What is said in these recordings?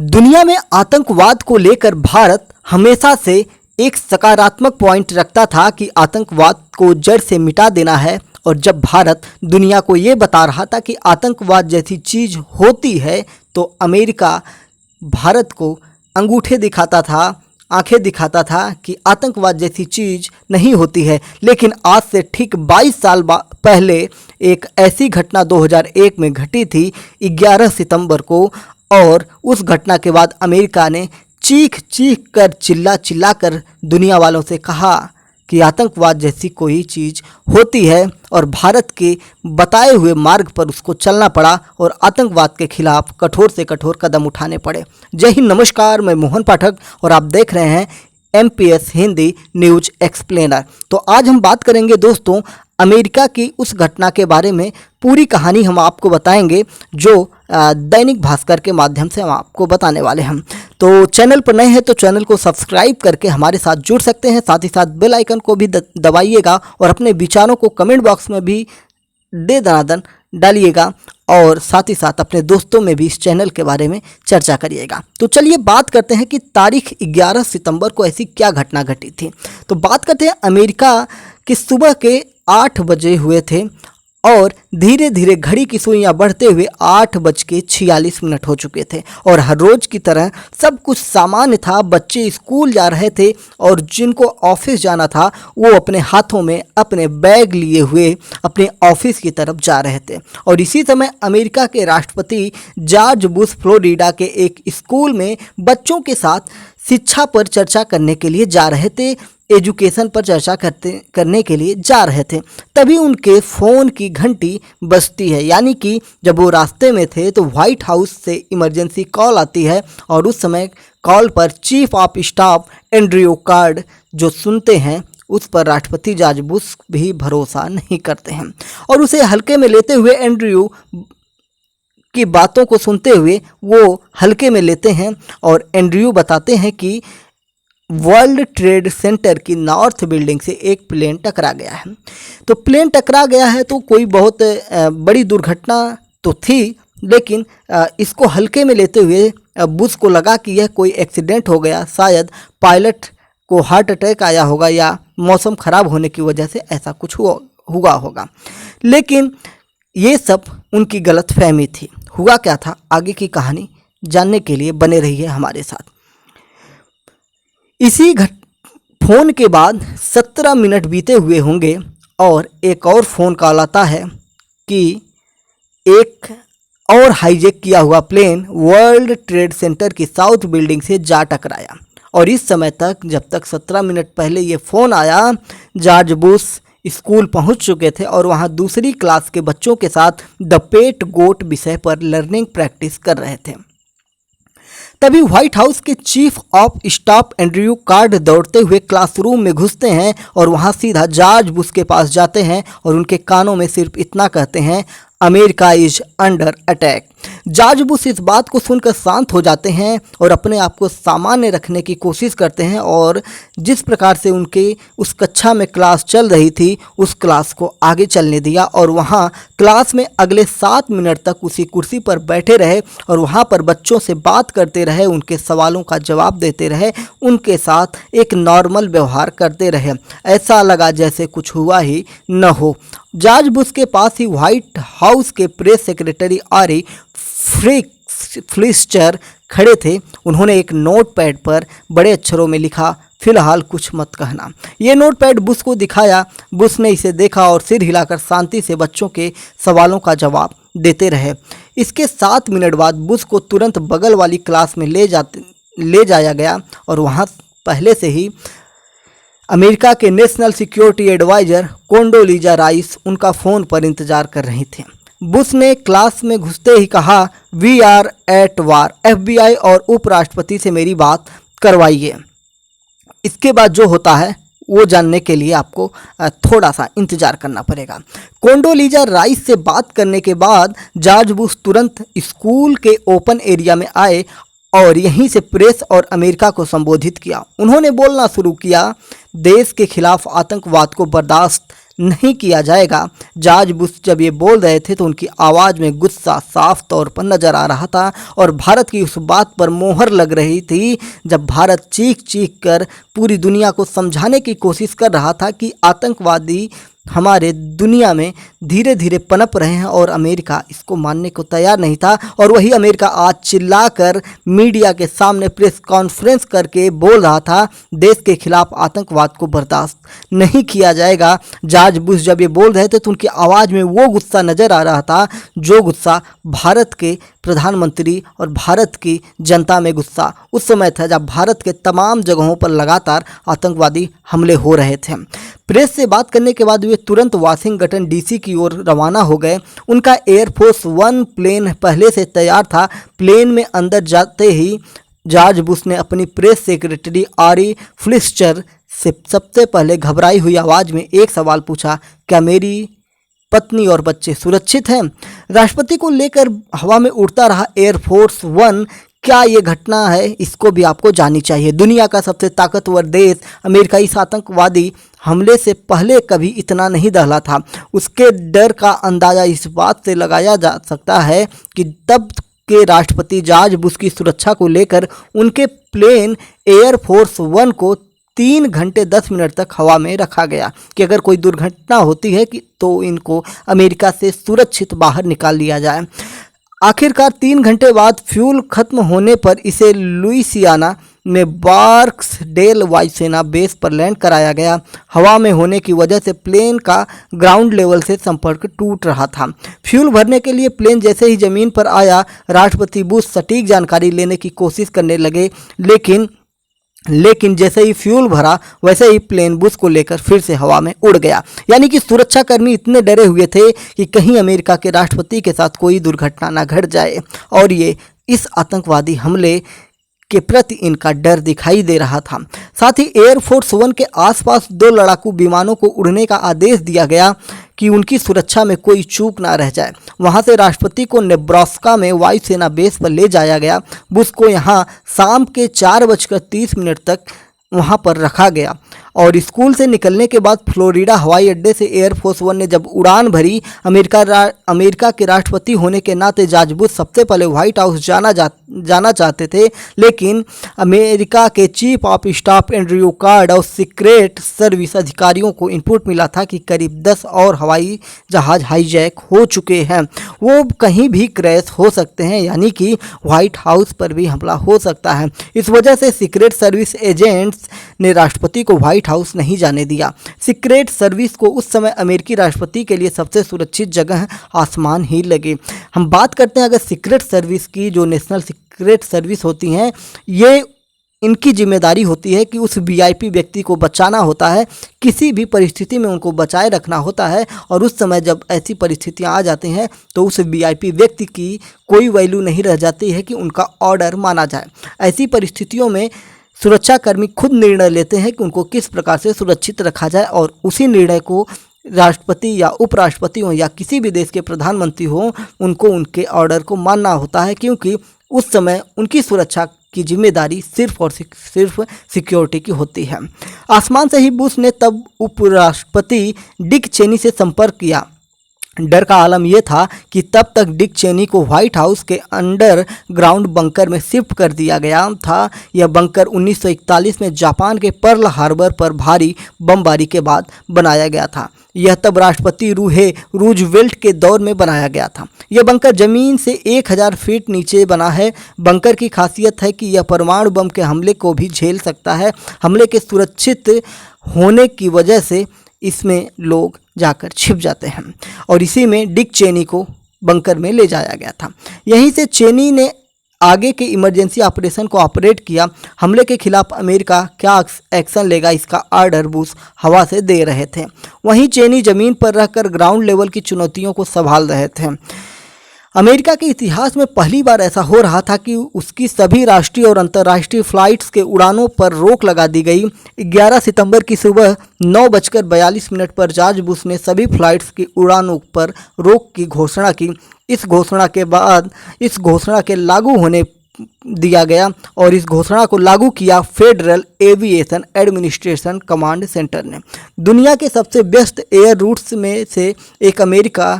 दुनिया में आतंकवाद को लेकर भारत हमेशा से एक सकारात्मक पॉइंट रखता था कि आतंकवाद को जड़ से मिटा देना है। और जब भारत दुनिया को ये बता रहा था कि आतंकवाद जैसी चीज़ होती है तो अमेरिका भारत को अंगूठे दिखाता था, आंखें दिखाता था कि आतंकवाद जैसी चीज़ नहीं होती है। लेकिन आज से ठीक 22 साल पहले एक ऐसी घटना 2001 में घटी थी 11 सितंबर को, और उस घटना के बाद अमेरिका ने चीख कर चिल्ला कर दुनिया वालों से कहा कि आतंकवाद जैसी कोई चीज़ होती है, और भारत के बताए हुए मार्ग पर उसको चलना पड़ा और आतंकवाद के खिलाफ कठोर से कठोर कदम उठाने पड़े। जय हिंद, नमस्कार, मैं मोहन पाठक और आप देख रहे हैं MPS हिंदी न्यूज एक्सप्लेनर। तो आज हम बात करेंगे दोस्तों अमेरिका की उस घटना के बारे में। पूरी कहानी हम आपको बताएंगे जो दैनिक भास्कर के माध्यम से हम आपको बताने वाले हैं। तो चैनल पर नए हैं तो चैनल को सब्सक्राइब करके हमारे साथ जुड़ सकते हैं। साथ ही साथ बेल आइकन को भी दबाइएगा और अपने विचारों को कमेंट बॉक्स में भी दे दनादन डालिएगा, और साथ ही साथ अपने दोस्तों में भी इस चैनल के बारे में चर्चा करिएगा। तो चलिए बात करते हैं कि तारीख 11 सितंबर को ऐसी क्या घटना घटी थी। तो बात करते हैं अमेरिका की सुबह के 8 बजे हुए थे और धीरे धीरे घड़ी की सुइयां बढ़ते हुए 8:46 हो चुके थे, और हर रोज़ की तरह सब कुछ सामान्य था। बच्चे स्कूल जा रहे थे और जिनको ऑफिस जाना था वो अपने हाथों में अपने बैग लिए हुए अपने ऑफिस की तरफ जा रहे थे। और इसी समय अमेरिका के राष्ट्रपति जॉर्ज बुश फ्लोरिडा के एक स्कूल में बच्चों के साथ शिक्षा पर चर्चा करने के लिए जा रहे थे, एजुकेशन पर चर्चा करने के लिए जा रहे थे। तभी उनके फ़ोन की घंटी बजती है, यानी कि जब वो रास्ते में थे तो व्हाइट हाउस से इमरजेंसी कॉल आती है, और उस समय कॉल पर chief of staff Andrew card जो सुनते हैं उस पर राष्ट्रपति जॉर्ज बुश भी भरोसा नहीं करते हैं, और उसे हल्के में लेते हुए एंड्रयू की बातों को सुनते हुए वो हल्के में लेते हैं। और एंड्रयू बताते हैं कि वर्ल्ड ट्रेड सेंटर की नॉर्थ बिल्डिंग से एक प्लेन टकरा गया है। तो प्लेन टकरा गया है तो कोई बहुत बड़ी दुर्घटना तो थी, लेकिन इसको हल्के में लेते हुए बुश को लगा कि यह कोई एक्सीडेंट हो गया, शायद पायलट को हार्ट अटैक आया होगा या मौसम ख़राब होने की वजह से ऐसा कुछ हुआ होगा। लेकिन ये सब उनकी गलतफहमी थी। हुआ क्या था, आगे की कहानी जानने के लिए बने रहिए हमारे साथ। इसी फ़ोन के बाद 17 मिनट बीते हुए होंगे और एक और फ़ोन कॉल आता है कि एक और हाईजैक किया हुआ प्लेन वर्ल्ड ट्रेड सेंटर की साउथ बिल्डिंग से जा टकराया। और इस समय तक, जब तक 17 मिनट पहले ये फ़ोन आया, जॉर्ज बुश स्कूल पहुंच चुके थे और वहां दूसरी क्लास के बच्चों के साथ द पेट गोट विषय पर लर्निंग प्रैक्टिस कर रहे थे। तभी व्हाइट हाउस के chief of staff Andrew card दौड़ते हुए क्लासरूम में घुसते हैं और वहां सीधा जॉर्ज बुश के पास जाते हैं और उनके कानों में सिर्फ इतना कहते हैं, America is under attack. George Bush इस बात को सुनकर शांत हो जाते हैं और अपने आप को सामान्य रखने की कोशिश करते हैं, और जिस प्रकार से उनके उस कक्षा में क्लास चल रही थी उस क्लास को आगे चलने दिया, और वहाँ क्लास में अगले 7 मिनट तक उसी कुर्सी पर बैठे रहे और वहाँ पर बच्चों से बात करते रहे, उनके सवालों का जवाब देते रहे, उनके साथ एक नॉर्मल व्यवहार करते रहे। ऐसा लगा जैसे कुछ हुआ ही न हो। जॉर्ज बुश के पास ही व्हाइट हाउस के प्रेस सेक्रेटरी आरी फ्लिस्टर खड़े थे। उन्होंने एक नोटपैड पर बड़े अक्षरों में लिखा, फिलहाल कुछ मत कहना। ये नोटपैड बुश को दिखाया। बुश ने इसे देखा और सिर हिलाकर शांति से बच्चों के सवालों का जवाब देते रहे। इसके 7 मिनट बाद बुश को तुरंत बगल वाली क्लास में ले जाया गया, और वहाँ पहले से ही अमेरिका के नेशनल सिक्योरिटी एडवाइज़र कोंडोलीजा राइस उनका फ़ोन पर इंतज़ार कर रही थी। बुश ने क्लास में घुसते ही कहा, we are at war, FBI और उपराष्ट्रपति से मेरी बात करवाइए। इसके बाद जो होता है वो जानने के लिए आपको थोड़ा सा इंतज़ार करना पड़ेगा। कोंडोलीजा राइस से बात करने के बाद जॉर्ज बुश तुरंत स्कूल के ओपन एरिया में आए और यहीं से प्रेस और अमेरिका को संबोधित किया। उन्होंने बोलना शुरू किया, देश के खिलाफ आतंकवाद को बर्दाश्त नहीं किया जाएगा। जॉर्ज बुश जब ये बोल रहे थे तो उनकी आवाज़ में गुस्सा साफ तौर पर नजर आ रहा था और भारत की उस बात पर मोहर लग रही थी जब भारत चीख चीख कर पूरी दुनिया को समझाने की कोशिश कर रहा था कि आतंकवादी हमारे दुनिया में धीरे धीरे पनप रहे हैं और अमेरिका इसको मानने को तैयार नहीं था। और वही अमेरिका आज चिल्लाकर मीडिया के सामने प्रेस कॉन्फ्रेंस करके बोल रहा था देश के खिलाफ आतंकवाद को बर्दाश्त नहीं किया जाएगा। जॉर्ज बुश जब ये बोल रहे थे तो उनकी आवाज़ में वो गुस्सा नज़र आ रहा था जो गुस्सा भारत के प्रधानमंत्री और भारत की जनता में गुस्सा उस समय था जब भारत के तमाम जगहों पर लगातार आतंकवादी हमले हो रहे थे। प्रेस से बात करने के बाद वे तुरंत वाशिंगटन डीसी की ओर रवाना हो गए। उनका एयरफोर्स वन प्लेन पहले से तैयार था। प्लेन में अंदर जाते ही जॉर्ज बुश ने अपनी प्रेस सेक्रेटरी आरी फ्लिस्चर से सबसे पहले घबराई हुई आवाज़ में एक सवाल पूछा, क्या मेरी पत्नी और बच्चे सुरक्षित हैं? राष्ट्रपति को लेकर हवा में उड़ता रहा एयरफोर्स वन, क्या ये घटना है इसको भी आपको जाननी चाहिए। दुनिया का सबसे ताकतवर देश अमेरिका इस आतंकवादी हमले से पहले कभी इतना नहीं दहला था। उसके डर का अंदाज़ा इस बात से लगाया जा सकता है कि तब के राष्ट्रपति जॉर्ज बुश की सुरक्षा को लेकर उनके प्लेन एयरफोर्स वन को 3 घंटे 10 मिनट तक हवा में रखा गया कि अगर कोई दुर्घटना होती है कि तो इनको अमेरिका से सुरक्षित बाहर निकाल लिया जाए। आखिरकार 3 घंटे बाद फ्यूल खत्म होने पर इसे लुइसियाना में बार्क्सडेल वायुसेना बेस पर लैंड कराया गया। हवा में होने की वजह से प्लेन का ग्राउंड लेवल से संपर्क टूट रहा था। फ्यूल भरने के लिए प्लेन जैसे ही ज़मीन पर आया, राष्ट्रपति बुश सटीक जानकारी लेने की कोशिश करने लगे, लेकिन जैसे ही फ्यूल भरा वैसे ही प्लेन बुश को लेकर फिर से हवा में उड़ गया। यानी कि सुरक्षाकर्मी इतने डरे हुए थे कि कहीं अमेरिका के राष्ट्रपति के साथ कोई दुर्घटना न घट जाए और ये इस आतंकवादी हमले के प्रति इनका डर दिखाई दे रहा था। साथ ही एयरफोर्स वन के आसपास 2 लड़ाकू विमानों को उड़ने का आदेश दिया गया कि उनकी सुरक्षा में कोई चूक ना रह जाए। वहां से राष्ट्रपति को नेब्रास्का में वायुसेना बेस पर ले जाया गया। बुश को यहां शाम के 4:30 तक वहां पर रखा गया और स्कूल से निकलने के बाद फ्लोरिडा हवाई अड्डे से एयरफोर्स वन ने जब उड़ान भरी, अमेरिका के राष्ट्रपति होने के नाते जॉर्ज बुश सबसे पहले व्हाइट हाउस जाना चाहते थे, लेकिन अमेरिका के chief of staff Andrew card और सीक्रेट सर्विस अधिकारियों को इनपुट मिला था कि करीब 10 और हवाई जहाज हाईजैक हो चुके हैं, वो कहीं भी क्रैश हो सकते हैं, यानी कि व्हाइट हाउस पर भी हमला हो सकता है। इस वजह से सीक्रेट सर्विस एजेंट्स ने राष्ट्रपति को व्हाइट हाउस नहीं जाने दिया। सीक्रेट सर्विस को उस समय अमेरिकी राष्ट्रपति के लिए सबसे सुरक्षित जगह आसमान ही लगे। हम बात करते हैं अगर सीक्रेट सर्विस की, जो नेशनल सीक्रेट सर्विस होती हैं, ये इनकी जिम्मेदारी होती है कि उस वीआईपी व्यक्ति को बचाना होता है, किसी भी परिस्थिति में उनको बचाए रखना होता है और उस समय जब ऐसी परिस्थितियां आ जाती हैं तो उस वीआईपी व्यक्ति की कोई वैल्यू नहीं रह जाती है कि उनका ऑर्डर माना जाए। ऐसी परिस्थितियों में सुरक्षाकर्मी खुद निर्णय लेते हैं कि उनको किस प्रकार से सुरक्षित रखा जाए और उसी निर्णय को राष्ट्रपति या उपराष्ट्रपति हो या किसी भी देश के प्रधानमंत्री हो, उनको उनके ऑर्डर को मानना होता है, क्योंकि उस समय उनकी सुरक्षा की जिम्मेदारी सिर्फ और सिर्फ सिक्योरिटी की होती है। आसमान से ही बुश ने तब उपराष्ट्रपति डिक चेनी से संपर्क किया। डर का आलम यह था कि तब तक डिक चेनी को व्हाइट हाउस के अंडरग्राउंड बंकर में शिफ्ट कर दिया गया था। यह बंकर 1941 में जापान के पर्ल हार्बर पर भारी बमबारी के बाद बनाया गया था। यह तब राष्ट्रपति रूजवेल्ट के दौर में बनाया गया था। यह बंकर जमीन से 1000 फीट नीचे बना है। बंकर की खासियत है कि यह परमाणु बम के हमले को भी झेल सकता है। हमले के सुरक्षित होने की वजह से इसमें लोग जाकर छिप जाते हैं और इसी में डिक चेनी को बंकर में ले जाया गया था। यहीं से चेनी ने आगे के इमरजेंसी ऑपरेशन को ऑपरेट किया। हमले के खिलाफ अमेरिका क्या एक्शन लेगा, इसका ऑर्डर बुश हवा से दे रहे थे। वहीं चेनी जमीन पर रहकर ग्राउंड लेवल की चुनौतियों को संभाल रहे थे। अमेरिका के इतिहास में पहली बार ऐसा हो रहा था कि उसकी सभी राष्ट्रीय और अंतर्राष्ट्रीय फ्लाइट्स के उड़ानों पर रोक लगा दी गई। 11 सितंबर की सुबह 9:42 पर जॉर्ज बुश ने सभी फ्लाइट्स की उड़ानों पर रोक की घोषणा की। इस घोषणा के लागू होने दिया गया और इस घोषणा को लागू किया federal aviation administration command centre ने। दुनिया के सबसे व्यस्त एयर रूट्स में से एक अमेरिका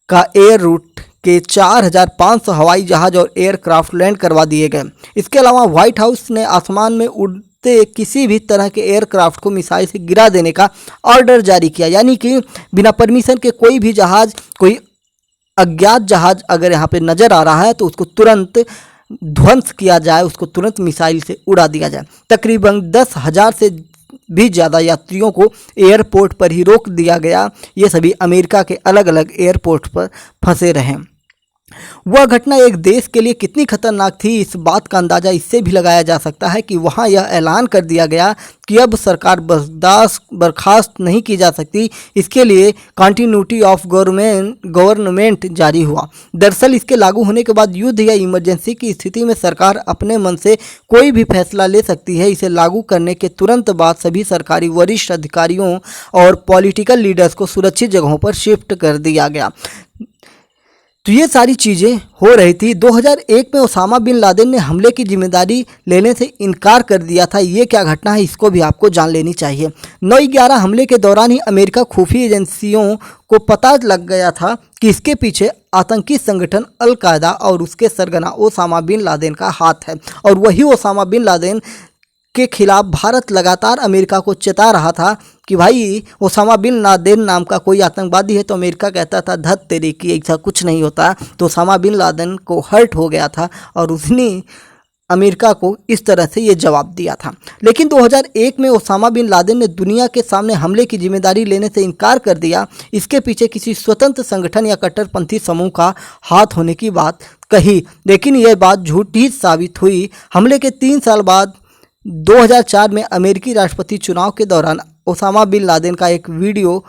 का एयर रूट के 4,500 हवाई जहाज और एयरक्राफ्ट लैंड करवा दिए गए। इसके अलावा व्हाइट हाउस ने आसमान में उड़ते किसी भी तरह के एयरक्राफ्ट को मिसाइल से गिरा देने का ऑर्डर जारी किया, यानी कि बिना परमिशन के कोई भी जहाज, कोई अज्ञात जहाज अगर यहाँ पे नज़र आ रहा है तो उसको तुरंत ध्वंस किया जाए, उसको तुरंत मिसाइल से उड़ा दिया जाए। तकरीबन 10,000 से भी ज़्यादा यात्रियों को एयरपोर्ट पर ही रोक दिया गया। ये सभी अमेरिका के अलग अलग एयरपोर्ट पर फंसे रहे। वह घटना एक देश के लिए कितनी खतरनाक थी, इस बात का अंदाज़ा इससे भी लगाया जा सकता है कि वहां यह ऐलान कर दिया गया कि अब सरकार बर्खास्त नहीं की जा सकती। इसके लिए कंटिन्यूटी ऑफ गवर्नमेंट जारी हुआ। दरअसल इसके लागू होने के बाद युद्ध या इमरजेंसी की स्थिति में सरकार अपने मन से कोई भी फैसला ले सकती है। इसे लागू करने के तुरंत बाद सभी सरकारी वरिष्ठ अधिकारियों और पॉलिटिकल लीडर्स को सुरक्षित जगहों पर शिफ्ट कर दिया गया। तो ये सारी चीज़ें हो रही थी। 2001 में ओसामा बिन लादेन ने हमले की जिम्मेदारी लेने से इनकार कर दिया था। ये क्या घटना है, इसको भी आपको जान लेनी चाहिए। 9/11 हमले के दौरान ही अमेरिका खुफिया एजेंसियों को पता लग गया था कि इसके पीछे आतंकी संगठन अल-कायदा और उसके सरगना ओसामा बिन लादेन का हाथ है, और वही ओसामा बिन लादेन के खिलाफ भारत लगातार अमेरिका को चेता रहा था कि भाई ओसामा बिन लादेन नाम का कोई आतंकवादी है। तो अमेरिका कहता था धत तेरे की, ऐसा कुछ नहीं होता। तो ओसामा बिन लादेन को हर्ट हो गया था और उसने अमेरिका को इस तरह से ये जवाब दिया था। लेकिन 2001 में ओसामा बिन लादेन ने दुनिया के सामने हमले की जिम्मेदारी लेने से इनकार कर दिया। इसके पीछे किसी स्वतंत्र संगठन या कट्टरपंथी समूह का हाथ होने की बात कही, लेकिन यह बात झूठी साबित हुई। हमले के 3 साल बाद 2004 में अमेरिकी राष्ट्रपति चुनाव के दौरान ओसामा बिन लादेन का एक वीडियो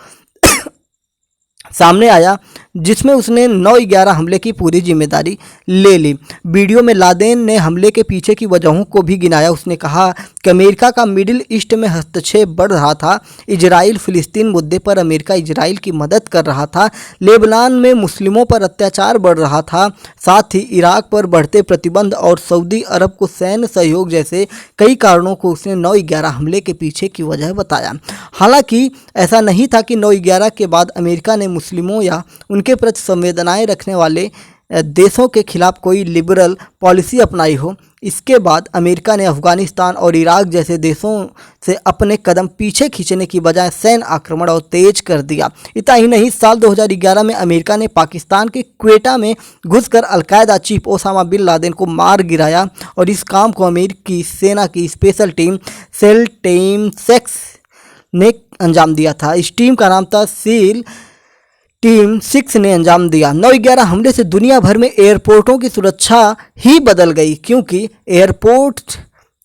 सामने आया जिसमें उसने 9/11 हमले की पूरी जिम्मेदारी ले ली। वीडियो में लादेन ने हमले के पीछे की वजहों को भी गिनाया। उसने कहा कि अमेरिका का मिडिल ईस्ट में हस्तक्षेप बढ़ रहा था, इजराइल फिलिस्तीन मुद्दे पर अमेरिका इजराइल की मदद कर रहा था, लेबनान में मुस्लिमों पर अत्याचार बढ़ रहा था, साथ ही इराक पर बढ़ते प्रतिबंध और सऊदी अरब को सैन्य सहयोग जैसे कई कारणों को उसने 9/11 हमले के पीछे की वजह बताया। हालांकि ऐसा नहीं था कि 9/11 के बाद अमेरिका ने मुस्लिमों या उनके प्रति संवेदनाएं रखने वाले देशों के खिलाफ कोई लिबरल पॉलिसी अपनाई हो। इसके बाद अमेरिका ने अफगानिस्तान और इराक जैसे देशों से अपने कदम पीछे खींचने की बजाय सैन्य आक्रमण और तेज कर दिया। इतना ही नहीं, साल 2011 में अमेरिका ने पाकिस्तान के क्वेटा में घुसकर Al Qaeda chief Osama bin Laden को मार गिराया, और इस काम को अमेरिकी सेना की स्पेशल टीम सेल टीम 6 ने अंजाम दिया था। इस टीम का नाम था सील टीम 6 ने अंजाम दिया। 9/11 हमले से दुनिया भर में एयरपोर्टों की सुरक्षा ही बदल गई, क्योंकि एयरपोर्ट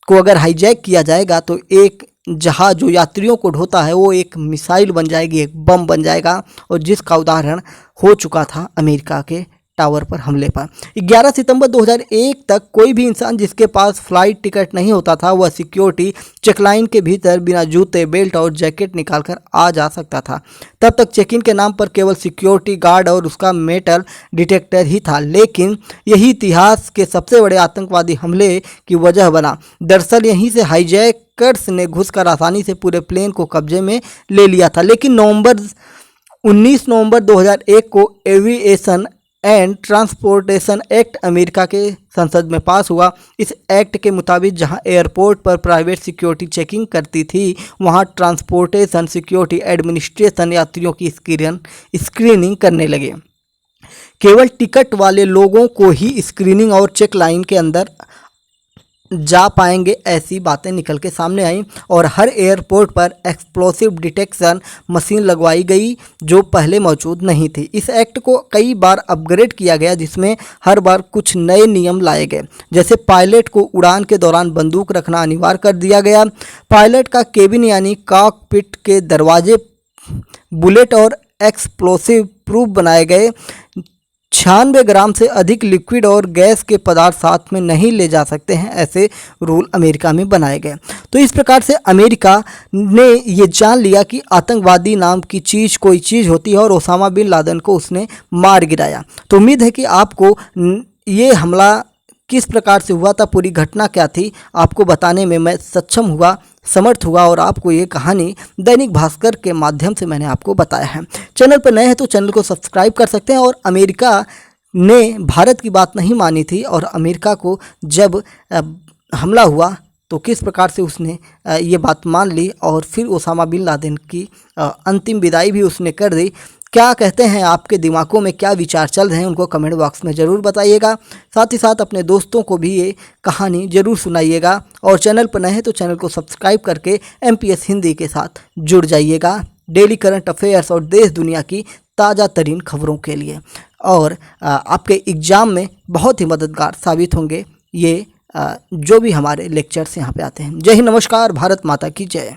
को अगर हाईजैक किया जाएगा तो एक जहाज जो यात्रियों को ढोता है वो एक मिसाइल बन जाएगी, एक बम बन जाएगा, और जिसका उदाहरण हो चुका था अमेरिका के टावर पर हमले पर। 11 सितंबर 2001 तक कोई भी इंसान जिसके पास फ्लाइट टिकट नहीं होता था वह सिक्योरिटी चेकलाइन के भीतर बिना जूते, बेल्ट और जैकेट निकालकर आ जा सकता था। तब तक चेक इन के नाम पर केवल सिक्योरिटी गार्ड और उसका मेटल डिटेक्टर ही था, लेकिन यही इतिहास के सबसे बड़े आतंकवादी हमले की वजह बना। दरअसल यहीं से हाईजैकर्स ने घुसकर आसानी से पूरे प्लेन को कब्जे में ले लिया था। लेकिन 19 नवंबर 2001 को aviation and transportation act America के संसद में पास हुआ। इस एक्ट के मुताबिक जहां एयरपोर्ट पर प्राइवेट सिक्योरिटी चेकिंग करती थी, वहां ट्रांसपोर्टेशन सिक्योरिटी एडमिनिस्ट्रेशन यात्रियों की स्क्रीनिंग करने लगे। केवल टिकट वाले लोगों को ही स्क्रीनिंग और चेक लाइन के अंदर जा पाएंगे, ऐसी बातें निकल के सामने आई, और हर एयरपोर्ट पर एक्सप्लोसिव डिटेक्शन मशीन लगवाई गई जो पहले मौजूद नहीं थी। इस एक्ट को कई बार अपग्रेड किया गया, जिसमें हर बार कुछ नए नियम लाए गए, जैसे पायलट को उड़ान के दौरान बंदूक रखना अनिवार्य कर दिया गया। पायलट का केबिन यानी कॉकपिट के दरवाजे बुलेट और एक्सप्लोसिव प्रूफ बनाए गए। 96 ग्राम से अधिक लिक्विड और गैस के पदार्थ साथ में नहीं ले जा सकते हैं, ऐसे रूल अमेरिका में बनाए गए। तो इस प्रकार से अमेरिका ने ये जान लिया कि आतंकवादी नाम की चीज़ कोई चीज़ होती है, और ओसामा बिन लादेन को उसने मार गिराया। तो उम्मीद है कि आपको ये हमला किस प्रकार से हुआ था, पूरी घटना क्या थी, आपको बताने में मैं सक्षम हुआ, समर्थ हुआ और आपको ये कहानी दैनिक भास्कर के माध्यम से मैंने आपको बताया है। चैनल पर नए हैं तो चैनल को सब्सक्राइब कर सकते हैं। और अमेरिका ने भारत की बात नहीं मानी थी और अमेरिका को जब हमला हुआ तो किस प्रकार से उसने ये बात मान ली और फिर ओसामा बिन लादेन की अंतिम विदाई भी उसने कर दी। क्या कहते हैं, आपके दिमागों में क्या विचार चल रहे हैं, उनको कमेंट बॉक्स में ज़रूर बताइएगा। साथ ही साथ अपने दोस्तों को भी ये कहानी ज़रूर सुनाइएगा और चैनल पर नए हैं तो चैनल को सब्सक्राइब करके MPS हिंदी के साथ जुड़ जाइएगा डेली करंट अफेयर्स और देश दुनिया की ताज़ा तरीन खबरों के लिए। और आपके एग्ज़ाम में बहुत ही मददगार साबित होंगे ये जो भी हमारे लेक्चर्स यहाँ पे आते हैं। जय हिंद, नमस्कार, भारत माता की जय।